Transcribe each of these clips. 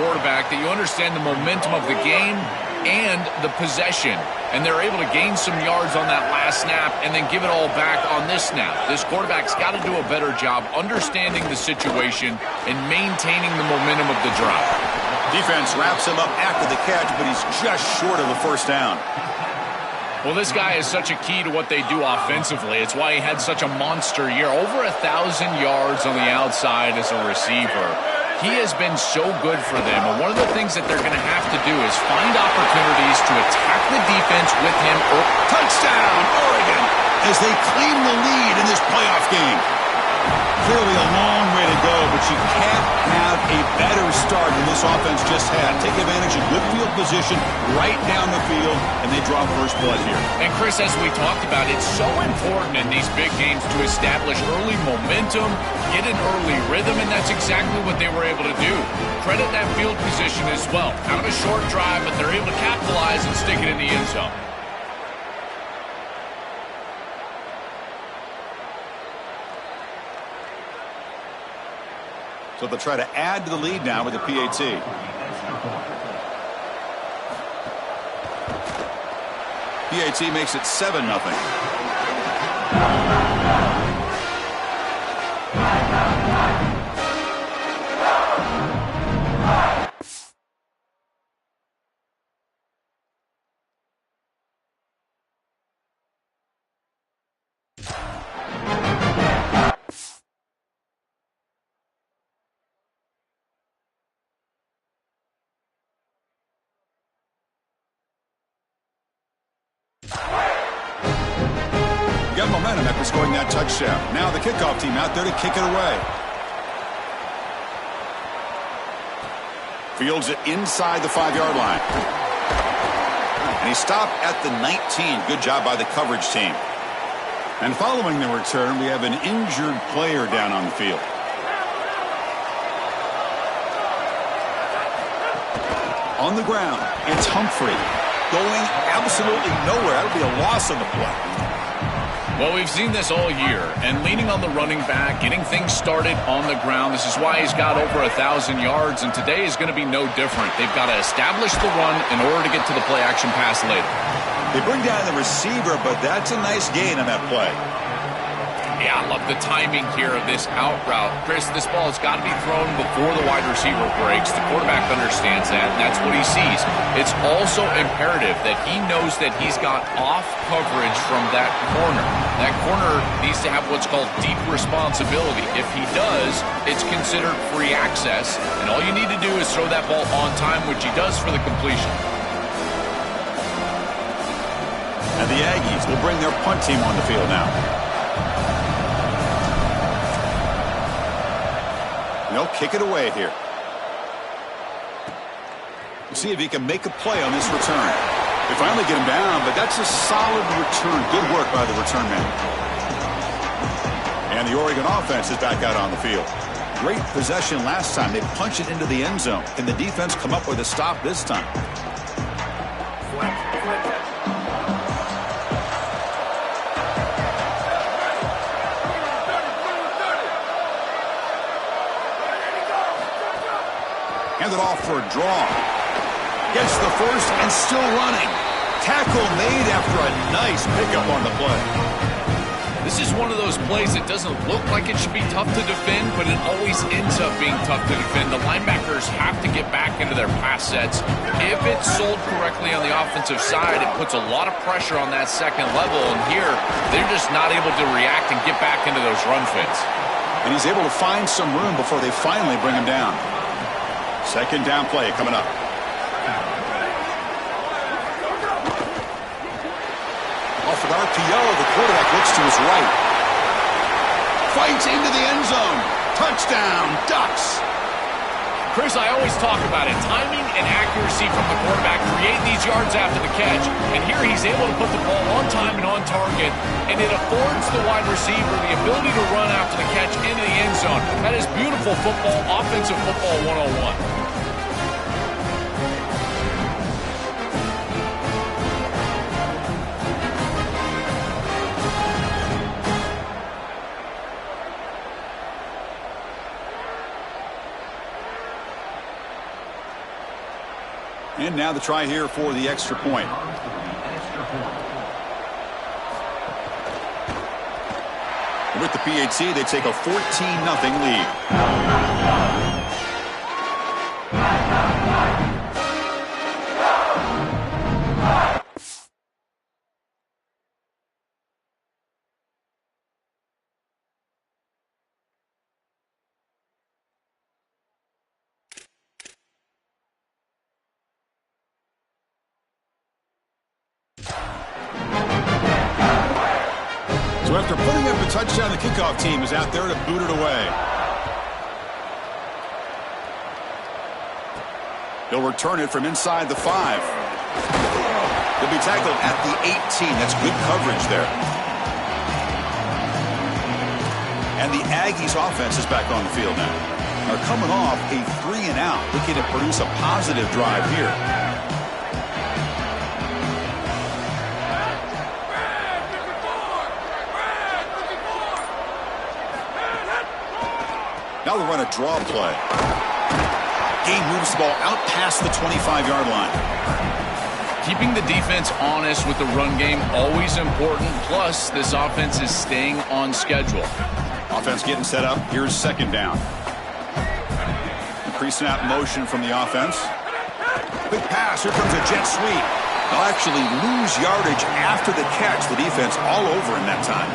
quarterback that you understand the momentum of the game and the possession. And they're able to gain some yards on that last snap and then give it all back on this snap. This quarterback's got to do a better job understanding the situation and maintaining the momentum of the drive. Defense wraps him up after the catch, but he's just short of a first down. Well, this guy is such a key to what they do offensively. It's why he had such a monster year. Over 1,000 yards on the outside as a receiver. He has been so good for them. And one of the things that they're going to have to do is find opportunities to attack the defense with him. Touchdown, Oregon, as they claim the lead in this playoff game. Clearly a long way to go, but you can't have a better start than this offense just had. Take advantage of good field position right down the field, and they draw first blood here. And, Chris, as we talked about, it's so important in these big games to establish early momentum, get an early rhythm, and that's exactly what they were able to do. Credit that field position as well. Kind of a short drive, but they're able to capitalize and stick it in the end zone. So they'll try to add to the lead now with the PAT. PAT makes it 7-0. Got momentum after scoring that touchdown. Now the kickoff team out there to kick it away. Fields it inside the 5-yard line. And he stopped at the 19. Good job by the coverage team. And following the return, we have an injured player down on the field. On the ground, it's Humphrey. Going absolutely nowhere. That'll be a loss on the play. Well, we've seen this all year, and leaning on the running back, getting things started on the ground. This is why he's got over 1,000 yards, and today is going to be no different. They've got to establish the run in order to get to the play-action pass later. They bring down the receiver, but that's a nice gain on that play. Yeah, I love the timing here of this out route. Chris, this ball has got to be thrown before the wide receiver breaks. The quarterback understands that, and that's what he sees. It's also imperative that he knows that he's got off coverage from that corner. That corner needs to have what's called deep responsibility. If he does, it's considered free access, and all you need to do is throw that ball on time, which he does for the completion. And the Aggies will bring their punt team on the field now. They'll kick it away here. We'll see if he can make a play on this return. They finally get him down, but that's a solid return. Good work by the return man. And the Oregon offense is back out on the field. Great possession last time. They punch it into the end zone. Can the defense come up with a stop this time? Hand it off for a draw. Gets the first and still running. Tackle made after a nice pickup on the play. This is one of those plays that doesn't look like it should be tough to defend, but it always ends up being tough to defend. The linebackers have to get back into their pass sets. If it's sold correctly on the offensive side, it puts a lot of pressure on that second level, and here they're just not able to react and get back into those run fits. And he's able to find some room before they finally bring him down. Second down play coming up. Off an RPO, the quarterback looks to his right. Fights into the end zone. Touchdown, Ducks. Chris, I always talk about it. Timing and accuracy from the quarterback create these yards after the catch. And here he's able to put the ball on time and on target. And it affords the wide receiver the ability to run after the catch into the end zone. That is beautiful football, offensive football 101. And now the try here for the extra point. With the PAT, they take a 14-0 lead. So after putting up a touchdown, the kickoff team is out there to boot it away. He'll return it from inside the 5. He'll be tackled at the 18. That's good coverage there. And the Aggies offense is back on the field now. They're coming off a 3-and-out, looking to produce a positive drive here. Now they'll run a draw play. Game moves the ball out past the 25-yard line. Keeping the defense honest with the run game, always important. Plus, this offense is staying on schedule. Offense getting set up. Here's second down. Pre-snap motion from the offense. Big pass. Here comes a jet sweep. They'll actually lose yardage after the catch. The defense all over in that time.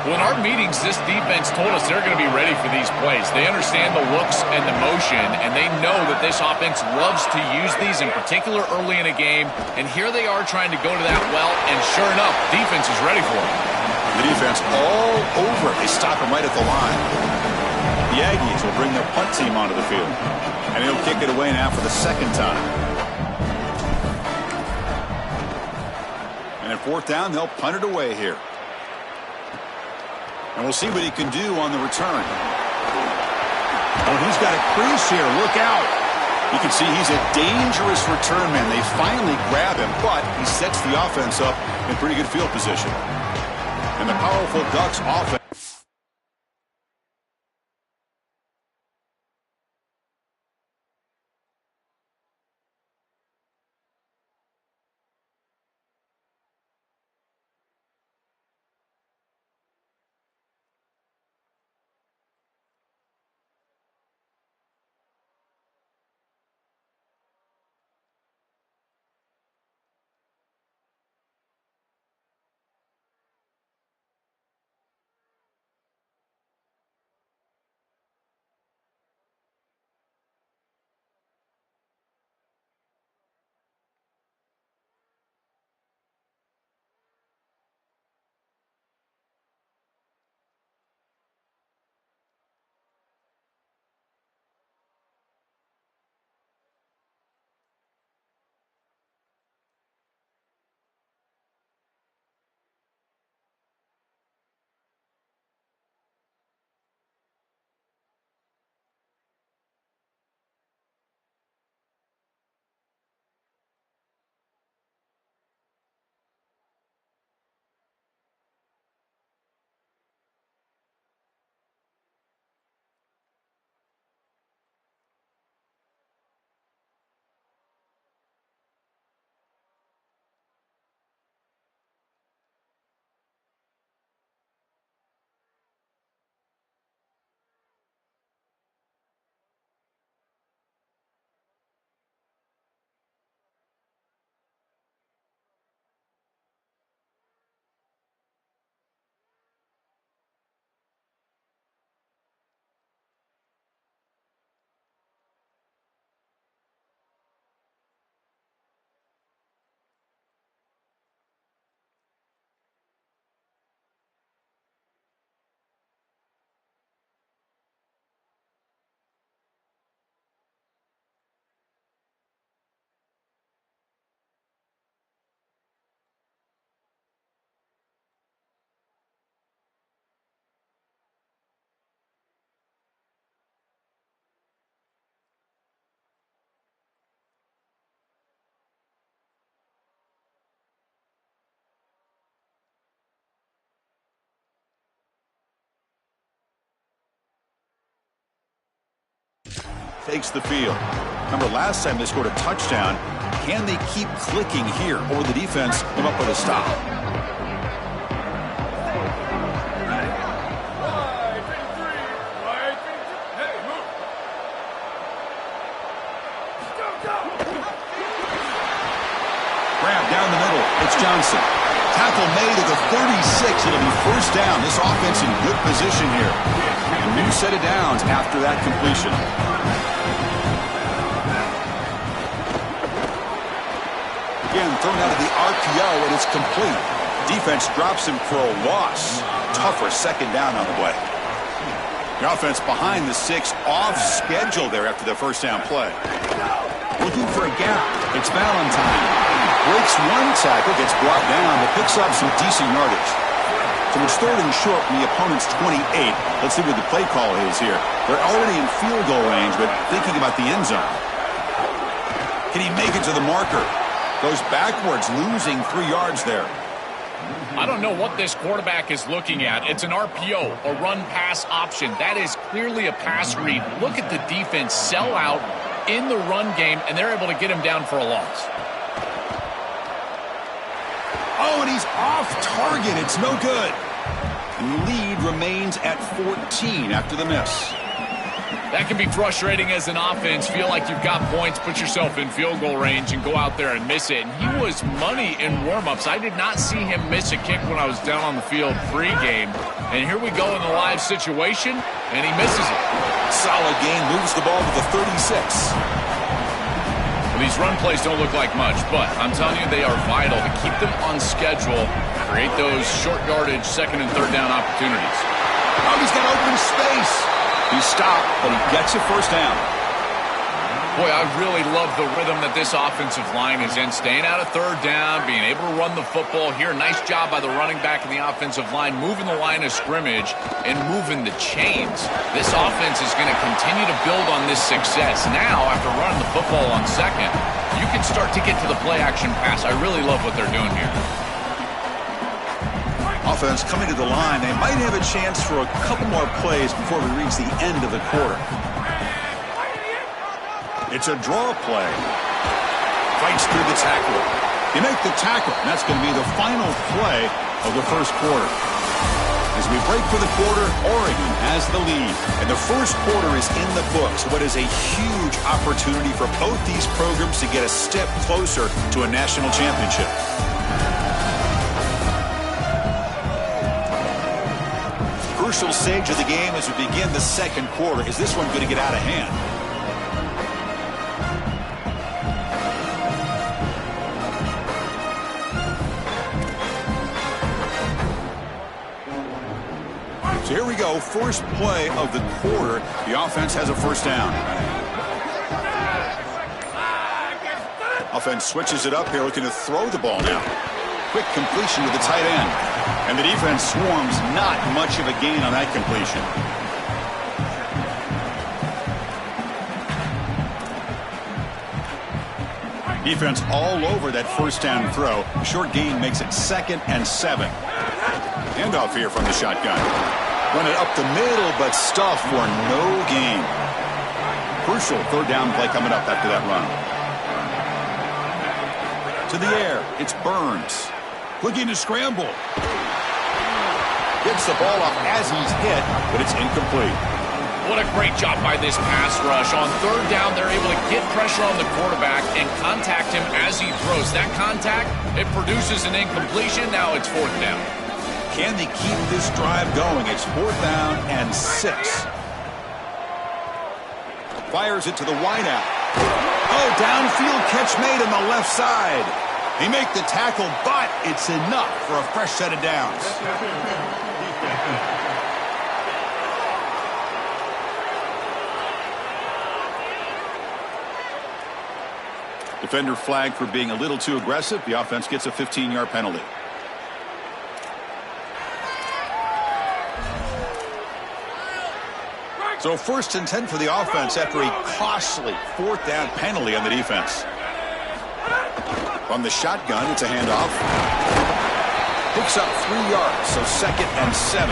Well, in our meetings, this defense told us they're going to be ready for these plays. They understand the looks and the motion, and they know that this offense loves to use these, in particular early in a game. And here they are trying to go to that well, and sure enough, defense is ready for it. The defense all over it. They stop him right at the line. The Aggies will bring their punt team onto the field. And he'll kick it away now for the second time. And at fourth down, they'll punt it away here. And we'll see what he can do on the return. Oh, he's got a crease here. Look out. You can see he's a dangerous return man. They finally grab him, but he sets the offense up in pretty good field position. And the powerful Ducks offense. Takes the field. Remember, last time they scored a touchdown. Can they keep clicking here, or the defense come up with a stop? Grab down the middle. It's Johnson. Tackle made at the 36. It'll be first down. This offense in good position here. A new set of downs after that completion. Again, thrown out of the RPO, and it's complete. Defense drops him for a loss. Tougher second down on the way. The offense behind the 6, off schedule there after the first down play. Looking for a gap. It's Valentine. Breaks one tackle, gets brought down, but picks up some decent yardage. So it's 3rd and short from the opponent's 28. Let's see what the play call is here. They're already in field goal range, but thinking about the end zone. Can he make it to the marker? Goes backwards, losing 3 yards there. I don't know what this quarterback is looking at. It's an RPO, a run-pass option. That is clearly a pass read. Look at the defense sell out in the run game, and they're able to get him down for a loss. Oh, and he's off target. It's no good. And the lead remains at 14 after the miss. That can be frustrating as an offense. Feel like you've got points, put yourself in field goal range, and go out there and miss it. And he was money in warm-ups. I did not see him miss a kick when I was down on the field pre-game. And here we go in the live situation, and he misses it. Solid game, moves the ball to the 36. Well, these run plays don't look like much, but I'm telling you, they are vital to keep them on schedule, create those short yardage, 2nd and 3rd down opportunities. Oh, he's got open space. He stopped, but he gets a first down. Boy, I really love the rhythm that this offensive line is in. Staying out of 3rd down, being able to run the football here. Nice job by the running back and the offensive line, moving the line of scrimmage and moving the chains. This offense is going to continue to build on this success. Now, after running the football on 2nd, you can start to get to the play-action pass. I really love what they're doing here. Offense coming to the line. They might have a chance for a couple more plays before we reach the end of the quarter. It's a draw play. Fights through the tackle. They make the tackle. And that's going to be the final play of the first quarter. As we break for the quarter, Oregon has the lead. And the first quarter is in the books. What is a huge opportunity for both these programs to get a step closer to a national championship. Crucial stage of the game as we begin the second quarter. Is this one going to get out of hand? So here we go, first play of the quarter. The offense has a first down. Offense switches it up here, looking to throw the ball now. Quick completion to the tight end. And the defense swarms, not much of a gain on that completion. Defense all over that first down throw. Short gain makes it 2nd and 7. Handoff here from the shotgun. Run it up the middle, but stuff for no gain. Crucial 3rd down play coming up after that run. To the air, it's Burns. Looking to scramble. Gets the ball up as he's hit, but it's incomplete. What a great job by this pass rush. On 3rd down, they're able to get pressure on the quarterback and contact him as he throws. That contact, it produces an incompletion. Now it's 4th down. Can they keep this drive going? It's 4th down and 6. Fires it to the wideout. Oh, downfield catch made on the left side. He make the tackle, but it's enough for a fresh set of downs. Defender flagged for being a little too aggressive. The offense gets a 15-yard penalty. So 1st and 10 for the offense after a costly 4th down penalty on the defense. From the shotgun, it's a handoff. Picks up 3 yards, so 2nd and 7.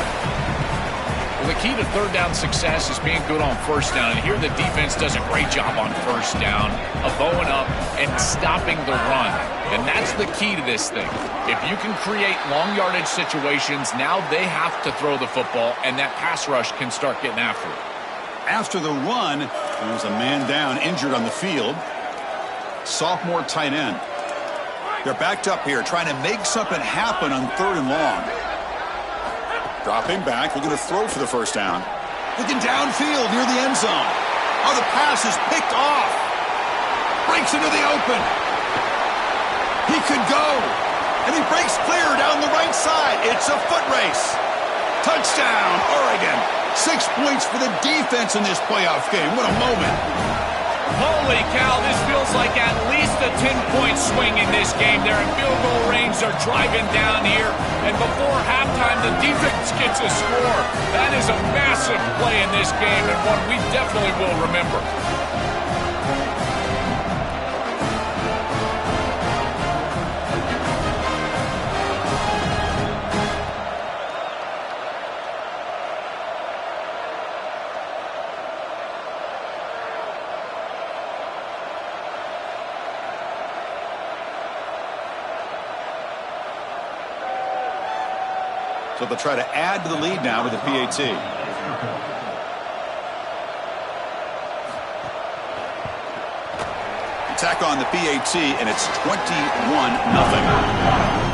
Well, the key to third down success is being good on first down. And here the defense does a great job on first down of bowing up and stopping the run. And that's the key to this thing. If you can create long yardage situations, now they have to throw the football, and that pass rush can start getting after it. After the run, there's a man down, injured on the field. Sophomore tight end. They're backed up here, trying to make something happen on 3rd and long. Dropping back, looking to throw for the first down. Looking downfield near the end zone. Oh, the pass is picked off. Breaks into the open. He could go. And he breaks clear down the right side. It's a foot race. Touchdown, Oregon. 6 points for the defense in this playoff game. What a moment. Holy cow, this feels like at least a 10-point swing in this game. They're in field goal range. They're driving down here. And before halftime, the defense gets a score. That is a massive play in this game and one we definitely will remember. So they'll try to add to the lead now with the PAT. Attack on the PAT, and it's 21-0.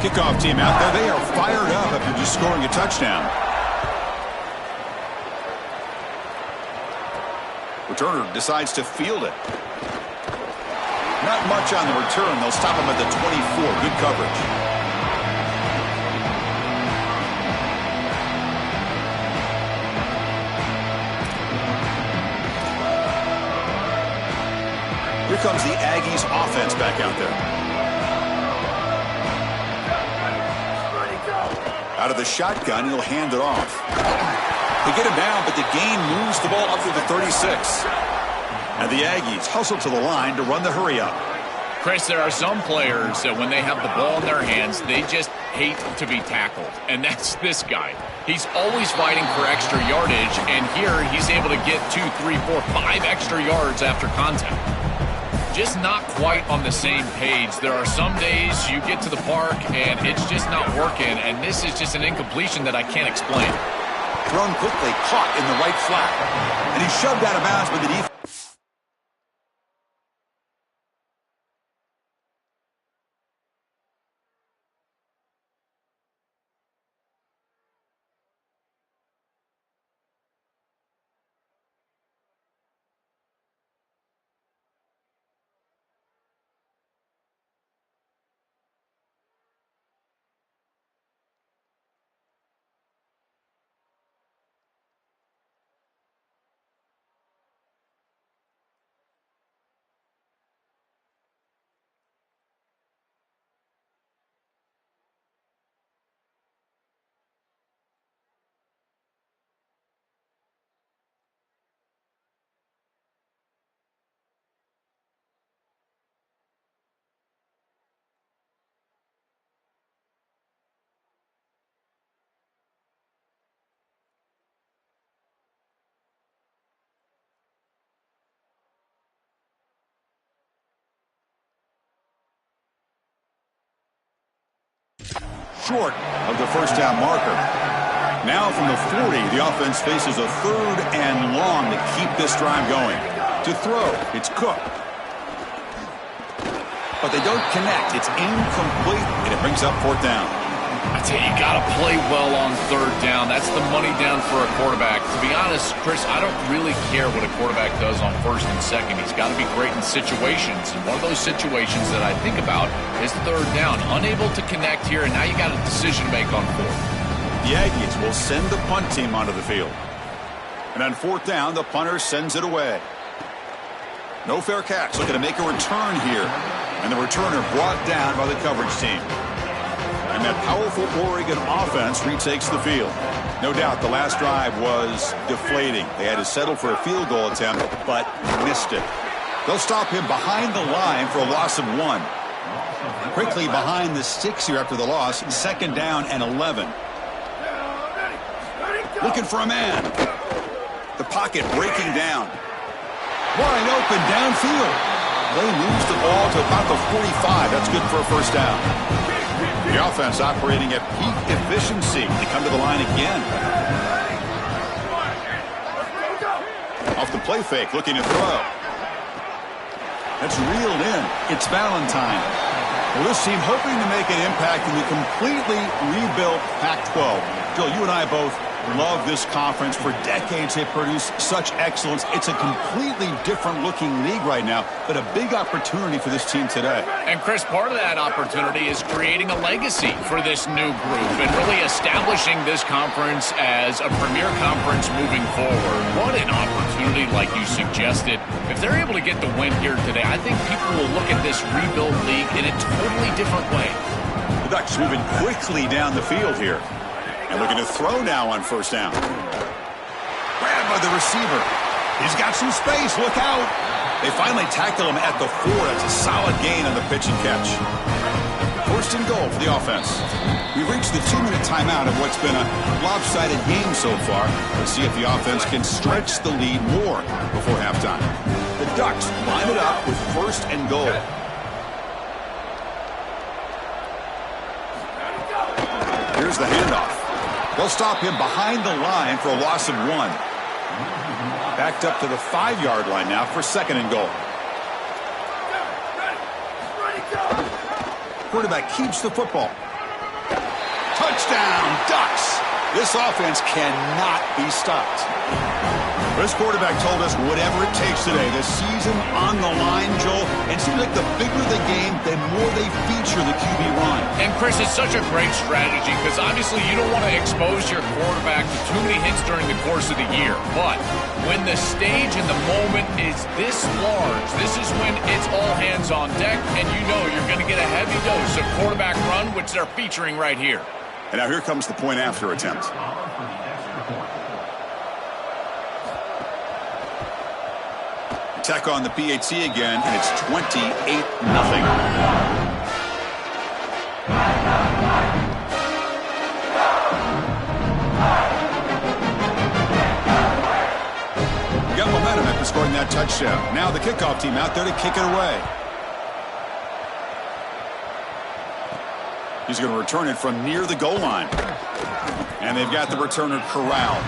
Kickoff team out there. They are fired up after just scoring a touchdown. Returner decides to field it. Not much on the return. They'll stop him at the 24. Good coverage. Here comes the Aggies offense back out there. Out of the shotgun, he'll hand it off. They get him down, but the gain moves the ball up to the 36. And the Aggies hustle to the line to run the hurry up. Chris, there are some players that when they have the ball in their hands, they just hate to be tackled. And that's this guy. He's always fighting for extra yardage, and here he's able to get 2, 3, 4, 5 extra yards after contact. Just not quite on the same page. There are some days you get to the park and it's just not working, and this is just an incompletion that I can't explain. Thrown quickly, caught in the right flat, and he's shoved out of bounds by the defense. Short of the first down marker. Now from the 40, the offense faces a 3rd and long to keep this drive going. To throw, it's Cook. But they don't connect. It's incomplete, and it brings up 4th down. I tell you, you got to play well on 3rd down. That's the money down for a quarterback. To be honest, Chris, I don't really care what a quarterback does on 1st and 2nd. He's got to be great in situations. And one of those situations that I think about is 3rd down. Unable to connect here, and now you got a decision to make on 4th. The Aggies will send the punt team onto the field. And on 4th down, the punter sends it away. No fair catch. Looking to make a return here. And the returner brought down by the coverage team. And that powerful Oregon offense retakes the field. No doubt the last drive was deflating. They had to settle for a field goal attempt, but missed it. They'll stop him behind the line for a loss of 1. Quickly behind the sticks here after the loss. 2nd down and 11. Looking for a man. The pocket breaking down. Wide open downfield. They moves the ball to about the 45. That's good for a first down. The offense operating at peak efficiency. They come to the line again. Off the play fake, looking to throw. That's reeled in. It's Valentine. Well, this team hoping to make an impact in the completely rebuilt Pac-12. Joe, you and I both love this conference. For decades they've produced such excellence. It's a completely different looking league right now, but a big opportunity for this team today. And Chris, part of that opportunity is creating a legacy for this new group and really establishing this conference as a premier conference moving forward. What an opportunity, like you suggested. If they're able to get the win here today, I think people will look at this rebuild league in a totally different way. The Ducks moving quickly down the field here. And looking to throw now on first down. Grabbed by the receiver. He's got some space. Look out. They finally tackle him at the 4. That's a solid gain on the pitch and catch. 1st and goal for the offense. We've reached the 2-minute timeout of what's been a lopsided game so far. Let's see if the offense can stretch the lead more before halftime. The Ducks line it up with 1st and goal. Here's the handoff. They'll stop him behind the line for a loss of 1. Backed up to the 5-yard line now for 2nd and goal. Quarterback keeps the football. Touchdown, Ducks! This offense cannot be stopped. This quarterback told us whatever it takes today. The season on the line, Joel. And it seems like the bigger the game, the more they feature the QB run. And Chris, it's such a great strategy because obviously you don't want to expose your quarterback to too many hits during the course of the year. But when the stage and the moment is this large, this is when it's all hands on deck, and you know you're going to get a heavy dose of quarterback run, which they're featuring right here. And now here comes the point after attempt. Tech on the PAT again, and it's 28-0. Got momentum after scoring that touchdown. Now the kickoff team out there to kick it away. He's going to return it from near the goal line. And they've got the returner corralled.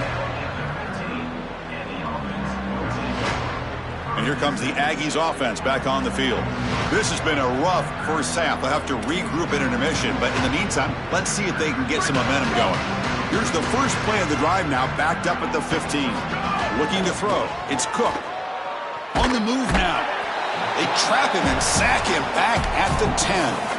And here comes the Aggies offense back on the field. This has been a rough first half. They'll have to regroup in intermission. But in the meantime, let's see if they can get some momentum going. Here's the first play of the drive now, backed up at the 15. Looking to throw. It's Cook. On the move now. They trap him and sack him back at the 10.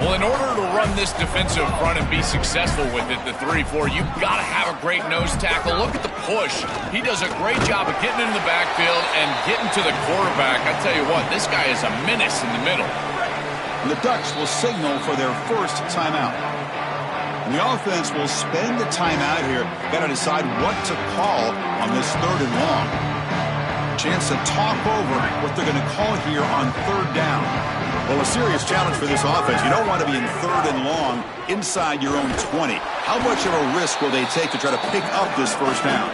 Well, in order to run this defensive front and be successful with it, the 3-4, you've got to have a great nose tackle. Look at the push. He does a great job of getting into the backfield and getting to the quarterback. I tell you what, this guy is a menace in the middle. And the Ducks will signal for their first timeout. And the offense will spend the timeout here. Got to decide what to call on this 3rd and long. Chance to talk over what they're going to call here on 3rd down. Well, a serious challenge for this offense. You don't want to be in 3rd and long inside your own 20. How much of a risk will they take to try to pick up this first down?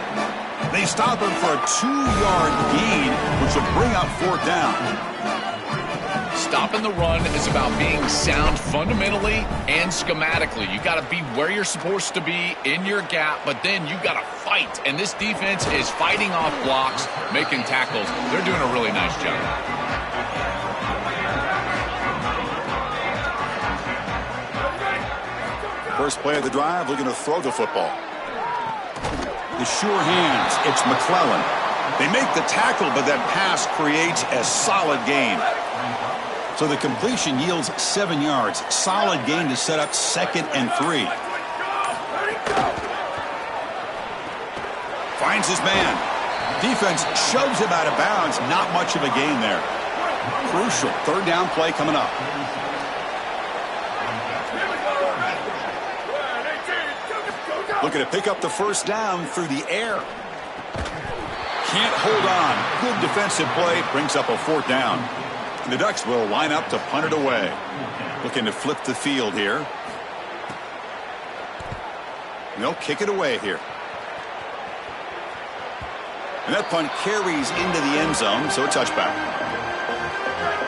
They stop him for a 2-yard gain, which will bring up 4th down. Stopping the run is about being sound fundamentally and schematically. You got to be where you're supposed to be in your gap, but then you got to fight. And this defense is fighting off blocks, making tackles. They're doing a really nice job. First play of the drive, looking to throw the football. The sure hands, it's McClellan. They make the tackle, but that pass creates a solid gain. So the completion yields 7 yards. Solid gain to set up 2nd and 3. Finds his man. Defense shoves him out of bounds. Not much of a gain there. Crucial third down play coming up. Looking to pick up the first down through the air. Can't hold on. Good defensive play. Brings up a fourth down. And the Ducks will line up to punt it away. Looking to flip the field here. And they'll kick it away here. And that punt carries into the end zone, so a touchback.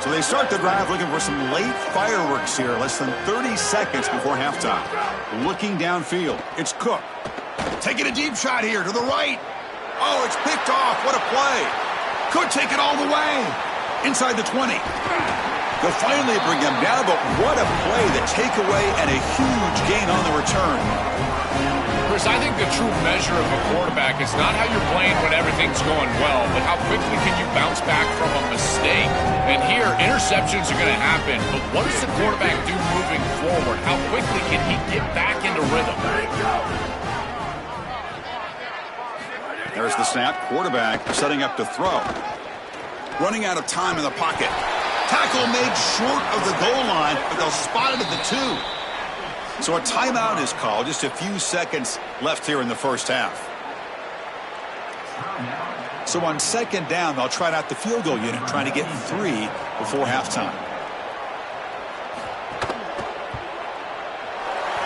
So they start the drive looking for some late fireworks here, less than 30 seconds before halftime. Looking downfield, it's Cook. Taking a deep shot here to the right. Oh, it's picked off. What a play. Could take it all the way. Inside the 20. They'll finally bring him down, but what a play. The takeaway and a huge gain on the return. Chris, I think the true measure of a quarterback is not how you're playing when everything's going well, but how quickly can you bounce back from a mistake. And here, interceptions are going to happen, but what does the quarterback do moving forward? How quickly can he get back into rhythm? There's the snap. Quarterback setting up to throw. Running out of time in the pocket. Tackle made short of the goal line, but they'll spot it at the 2. So a timeout is called. Just a few seconds left here in the first half. So on second down, they'll try out the field goal unit, trying to get 3 before halftime.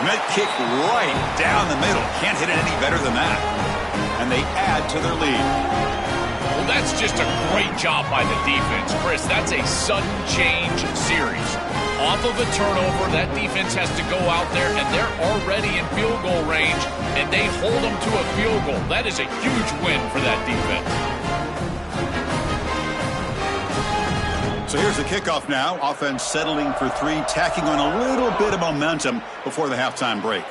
And that kick right down the middle. Can't hit it any better than that. And they add to their lead. Well, that's just a great job by the defense. Chris, that's a sudden change series. Off of a turnover, that defense has to go out there, and they're already in field goal range, and they hold them to a field goal. That is a huge win for that defense. So here's the kickoff now. Offense settling for 3, tacking on a little bit of momentum before the halftime break.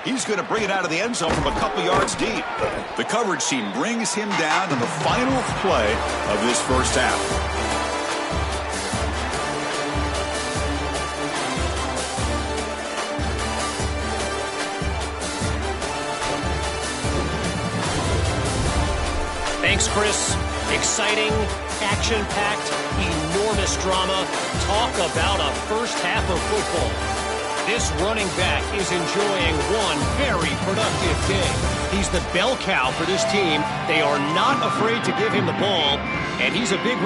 He's going to bring it out of the end zone from a couple yards deep. The coverage team brings him down in the final play of this first half. Thanks, Chris. Exciting, action-packed, enormous drama. Talk about a first half of football. This running back is enjoying one very productive day. He's the bell cow for this team. They are not afraid to give him the ball, and he's a big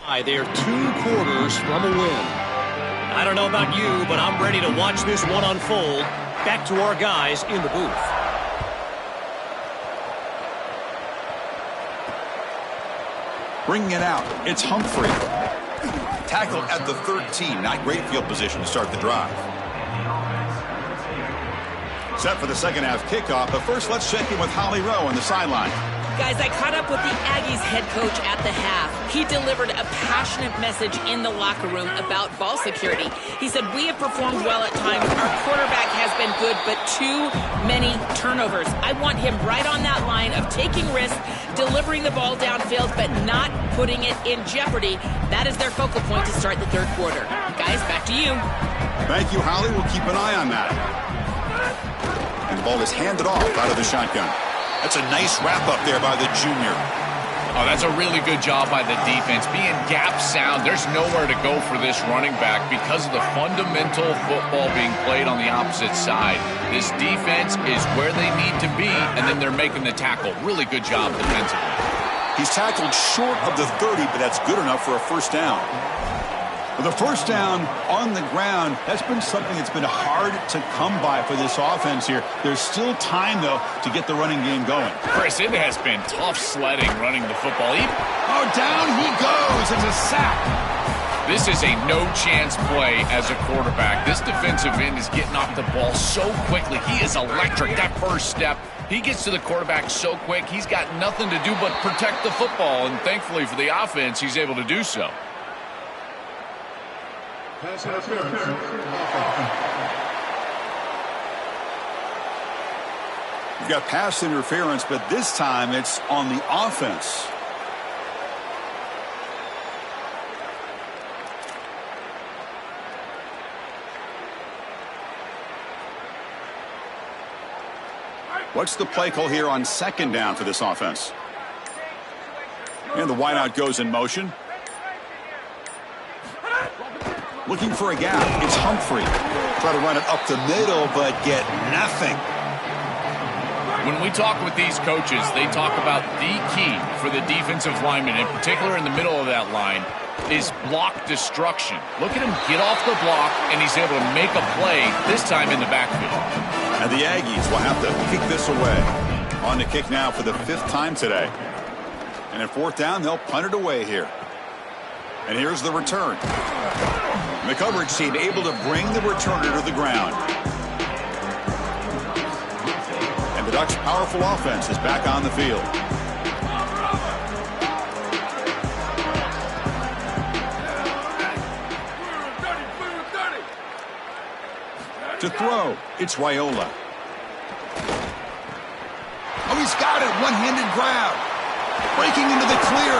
They're 2 quarters from a win. I don't know about you, but I'm ready to watch this one unfold. Back to our guys in the booth. Bringing it out, it's Humphrey. Tackled at the 13. Not great field position to start the drive. Set for the second half kickoff, but first let's check in with Holly Rowe on the sideline. Guys, I caught up with the Aggies head coach at the half. He delivered a passionate message in the locker room about ball security. He said, we have performed well at times. Our quarterback has been good, but too many turnovers. I want him right on that line of taking risks, delivering the ball downfield, but not putting it in jeopardy. That is their focal point to start the third quarter. Guys, back to you. Thank you, Holly. We'll keep an eye on that. And the ball is handed off out of the shotgun. That's a nice wrap-up there by the junior. Oh, that's a really good job by the defense. Being gap sound, there's nowhere to go for this running back because of the fundamental football being played on the opposite side. This defense is where they need to be, and then they're making the tackle. Really good job defensively. He's tackled short of the 30, but that's good enough for a first down. With a first down on the ground, that's been something that's been hard to come by for this offense here. There's still time, though, to get the running game going. Chris, it has been tough sledding running the football. Oh, down he goes. It's a sack. This is a no-chance play as a quarterback. This defensive end is getting off the ball so quickly. He is electric. That first step, he gets to the quarterback so quick, he's got nothing to do but protect the football, and thankfully for the offense, he's able to do so. You've got pass interference, but this time it's on the offense. What's the play call here on second down for this offense? And the wideout goes in motion. Looking for a gap. It's Humphrey. Try to run it up the middle, but get nothing. When we talk with these coaches, they talk about the key for the defensive lineman, in particular in the middle of that line, is block destruction. Look at him get off the block, and he's able to make a play, this time in the backfield. And the Aggies will have to kick this away. On the kick now for the 5th time today. And at 4th down, they'll punt it away here. And here's the return. The coverage team able to bring the returner to the ground. And the Ducks' powerful offense is back on the field. To throw, it's Raiola. Oh, he's got it. One-handed grab. Breaking into the clear.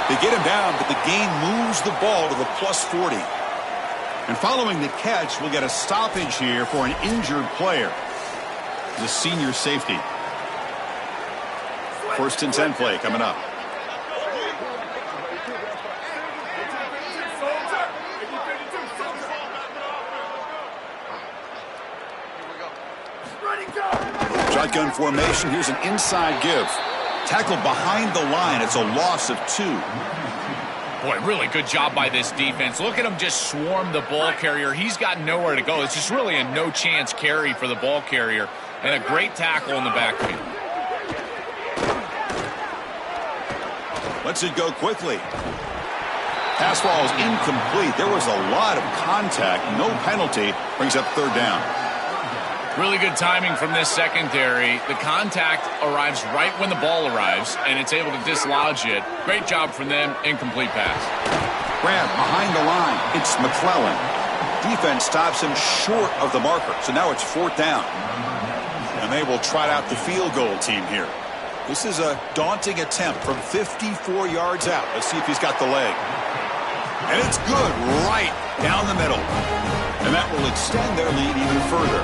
They get him down, but the gain moves the ball to the +40. And following the catch, we'll get a stoppage here for an injured player. The senior safety. 1st and 10 play coming up. Shotgun formation. Here's an inside give. Tackled behind the line. It's a loss of 2. Boy, really good job by this defense. Look at him just swarm the ball carrier. He's got nowhere to go. It's just really a no-chance carry for the ball carrier. And a great tackle in the backfield. Lets it go quickly. Pass ball is incomplete. There was a lot of contact. No penalty. Brings up 3rd down. Really good timing from this secondary. The contact arrives right when the ball arrives, and it's able to dislodge it. Great job from them. Incomplete pass. Grab behind the line. It's McClellan. Defense stops him short of the marker. So now it's 4th down. And they will trot out the field goal team here. This is a daunting attempt from 54 yards out. Let's see if he's got the leg. And it's good right down the middle. And that will extend their lead even further.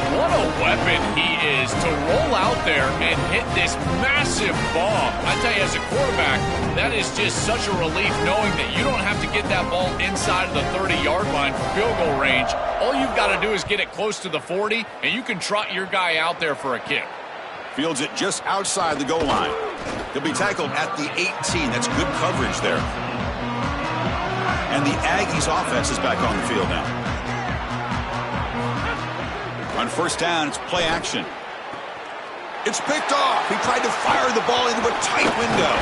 What a weapon he is to roll out there and hit this massive bomb. I tell you, as a quarterback, that is just such a relief knowing that you don't have to get that ball inside of the 30-yard line for field goal range. All you've got to do is get it close to the 40, and you can trot your guy out there for a kick. Fields it just outside the goal line. He'll be tackled at the 18. That's good coverage there. And the Aggies offense is back on the field now. On first down, it's play action. It's picked off. He tried to fire the ball into a tight window.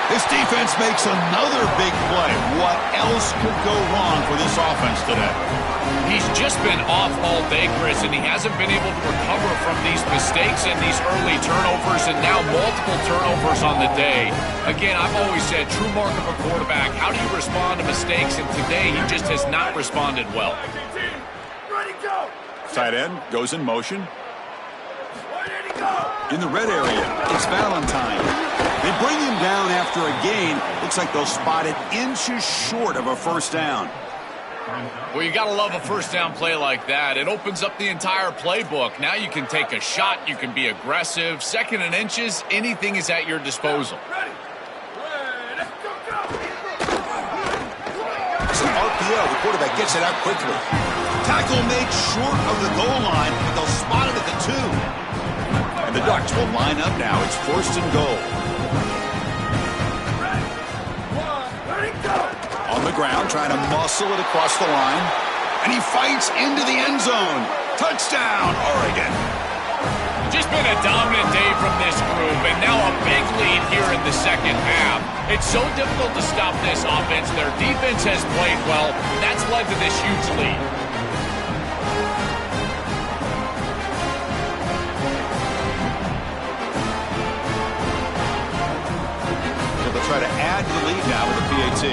This defense makes another big play. What else could go wrong for this offense today? He's just been off all day, Chris, and he hasn't been able to recover from these mistakes and these early turnovers, and now multiple turnovers on the day. Again, I've always said, true mark of a quarterback, how do you respond to mistakes? And today, he just has not responded well. Tight end goes in motion. In the red area, it's Valentine. They bring him down after a gain. Looks like they'll spot it inches short of a first down. Well, you got to love a first down play like that. It opens up the entire playbook. Now you can take a shot. You can be aggressive. Second and inches, anything is at your disposal. It's an RPO. The quarterback gets it out quickly. Tackle made short of the goal line, but they'll spot it at the 2. And the Ducks will line up now. It's first and goal. On the ground, trying to muscle it across the line. And he fights into the end zone. Touchdown, Oregon. Just been a dominant day from this group, and now a big lead here in the second half. It's so difficult to stop this offense. Their defense has played well. That's led to this huge lead. They'll try to add to the lead now with a PAT.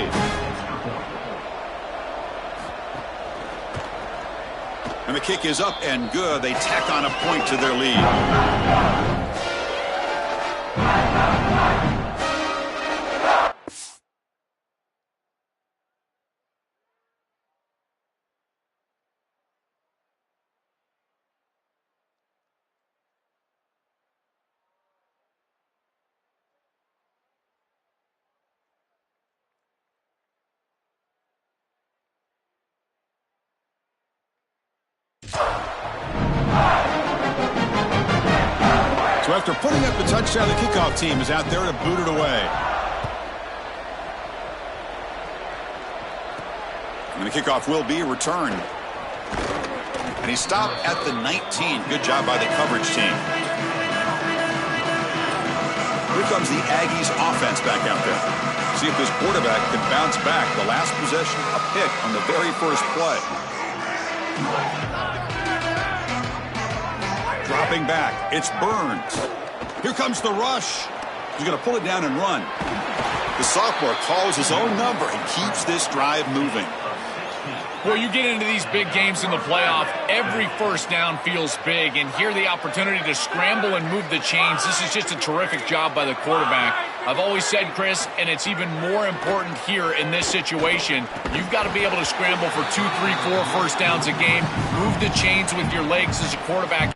And the kick is up and good. They tack on a point to their lead. So after putting up the touchdown, the kickoff team is out there to boot it away. And the kickoff will be returned. And he stopped at the 19. Good job by the coverage team. Here comes the Aggies offense back out there. See if this quarterback can bounce back. The last possession, a pick on the very first play. Dropping back, it's Burns. Here comes the rush. He's going to pull it down and run. The sophomore calls his own number and keeps this drive moving. Well, you get into these big games in the playoff, every first down feels big, and here the opportunity to scramble and move the chains. This is just a terrific job by the quarterback. I've always said, Chris, and it's even more important here in this situation, you've got to be able to scramble for 2, 3, 4 first downs a game, move the chains with your legs as a quarterback.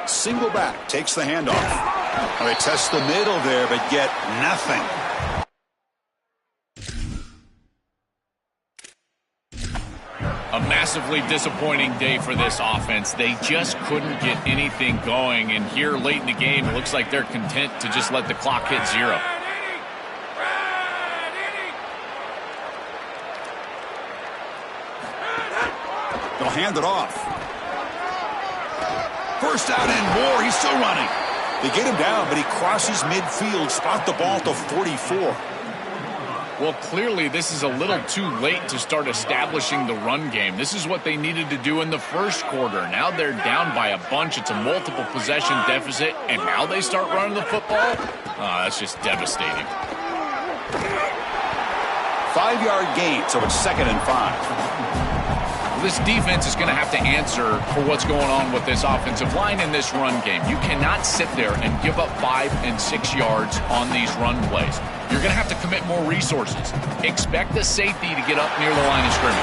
Single back, takes the handoff. Well, they test the middle there, but get nothing. A massively disappointing day for this offense. They just couldn't get anything going, and here late in the game, it looks like they're content to just let the clock hit 0. They'll hand it off. First out and more. He's still running. They get him down, but he crosses midfield. Spot the ball to 44. Well, clearly this is a little too late to start establishing the run game. This is what they needed to do in the first quarter. Now they're down by a bunch. It's a multiple possession deficit, and now they start running the football? That's just devastating. 5-yard gain, so it's 2nd and 5. This defense is going to have to answer for what's going on with this offensive line in this run game. You cannot sit there and give up 5 and 6 yards on these run plays. You're going to have to commit more resources. Expect the safety to get up near the line of scrimmage.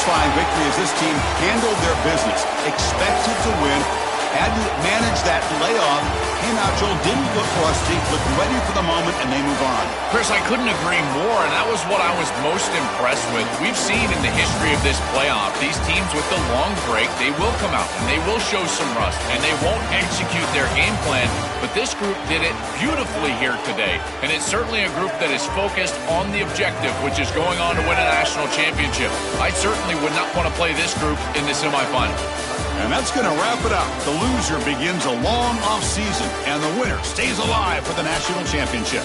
satisfying victory as this team handled their business. Expected to win, had to manage that layoff. Came out, Joel, didn't look rusty, looked ready for the moment, and they move on. Chris, I couldn't agree more, and that was what I was most impressed with. We've seen in the history of this playoff, these teams with the long break, they will come out, and they will show some rust, and they won't execute their game plan, but this group did it beautifully here today, and it's certainly a group that is focused on the objective, which is going on to win a national championship. I certainly would not want to play this group in the semifinal. And that's going to wrap it up. The loser begins a long off-season, and the winner stays alive for the national championship.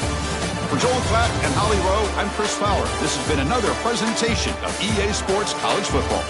For Joel Klatt and Holly Rowe, I'm Chris Fowler. This has been another presentation of EA Sports College Football.